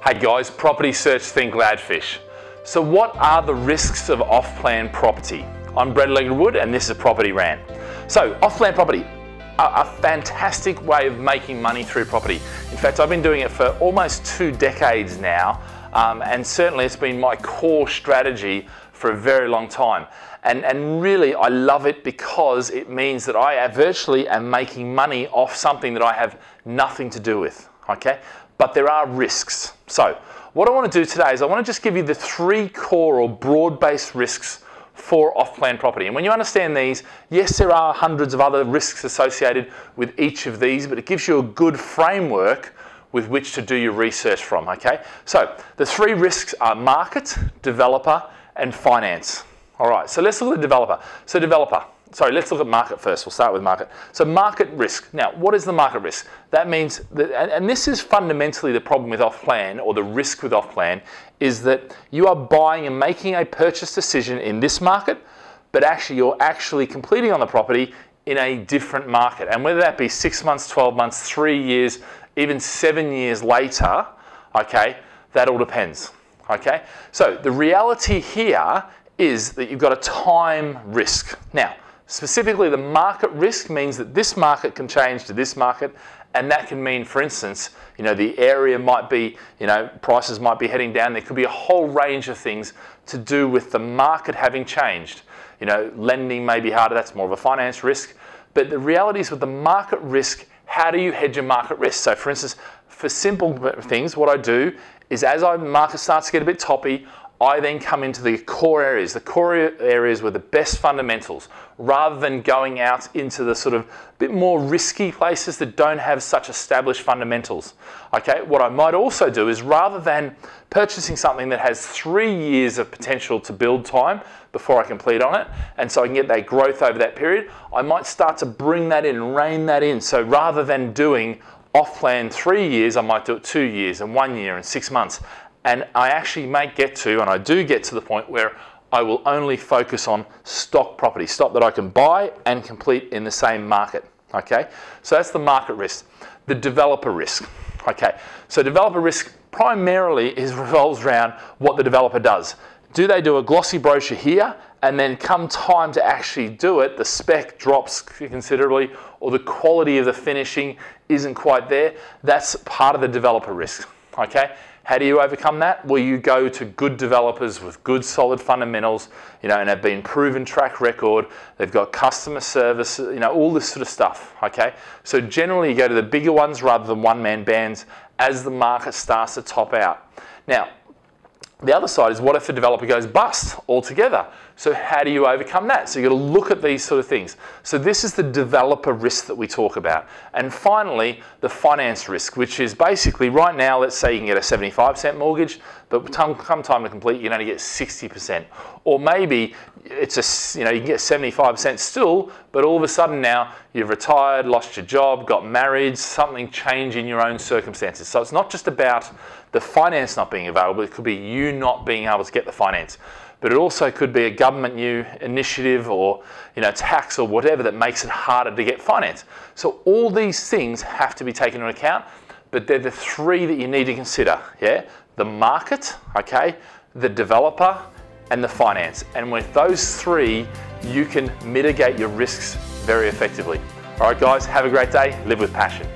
Hey guys, property search thing Gladfish. So what are the risks of off-plan property? I'm Alegre-Wood and this is Property Rant. So off-plan property, a fantastic way of making money through property. In fact, I've been doing it for almost 2 decades now, and certainly it's been my core strategy for a very long time. And really I love it because it means that I virtually am making money off something that I have nothing to do with, okay? But there are risks. So what I want to do today is I want to just give you the 3 core or broad-based risks for off-plan property. And when you understand these, yes, there are hundreds of other risks associated with each of these, but it gives you a good framework with which to do your research from, okay? So the 3 risks are market, developer, and finance. All right, so let's look at the developer. So let's look at market first. We'll start with market. So market risk. Now, what is the market risk? That means that, and this is fundamentally the problem with off-plan, or the risk with off-plan, is that you are buying and making a purchase decision in this market, but actually you're actually completing on the property in a different market. And whether that be 6 months, 12 months, 3 years, even 7 years later, okay, that all depends, okay? So the reality here is that you've got a time risk. Now, specifically the market risk means that this market can change to this market, and that can mean, for instance, you know, the area might be, you know, prices might be heading down. There could be a whole range of things to do with the market having changed. You know, lending may be harder, that's more of a finance risk. But the reality is with the market risk, how do you hedge a market risk? So for instance, for simple things, what I do is as the market starts to get a bit toppy, I then come into the core areas with the best fundamentals, rather than going out into the sort of bit more risky places that don't have such established fundamentals. Okay, what I might also do is rather than purchasing something that has 3 years of potential to build time before I complete on it, and so I can get that growth over that period, I might start to bring that in and rein that in. So rather than doing off-plan 3 years, I might do it 2 years and 1 year and 6 months. And I actually may get to, and I do get to the point where I will only focus on stock property, stock that I can buy and complete in the same market, okay? So that's the market risk. The developer risk, okay? So developer risk primarily revolves around what the developer does. Do they do a glossy brochure here, and then come time to actually do it, the spec drops considerably, or the quality of the finishing isn't quite there? That's part of the developer risk, okay? How do you overcome that? Well, you go to good developers with good solid fundamentals, you know, and have been proven track record. They've got customer service, you know, all this sort of stuff, okay? So generally you go to the bigger ones rather than one-man bands as the market starts to top out. Now, the other side is what if the developer goes bust altogether? So how do you overcome that? So you've got to look at these sort of things. So this is the developer risk that we talk about. And finally, the finance risk, which is basically right now, let's say you can get a 75% mortgage, but come time to complete, you can only get 60%. Or maybe it's you can get 75% still, but all of a sudden now you've retired, lost your job, got married, something changed in your own circumstances. So it's not just about the finance not being available, it could be you not being able to get the finance. But it also could be a government new initiative or, you know, tax or whatever that makes it harder to get finance. So all these things have to be taken into account, but they're the 3 that you need to consider, yeah? The market, okay, the developer, and the finance. And with those 3, you can mitigate your risks very effectively. All right, guys, have a great day. Live with passion.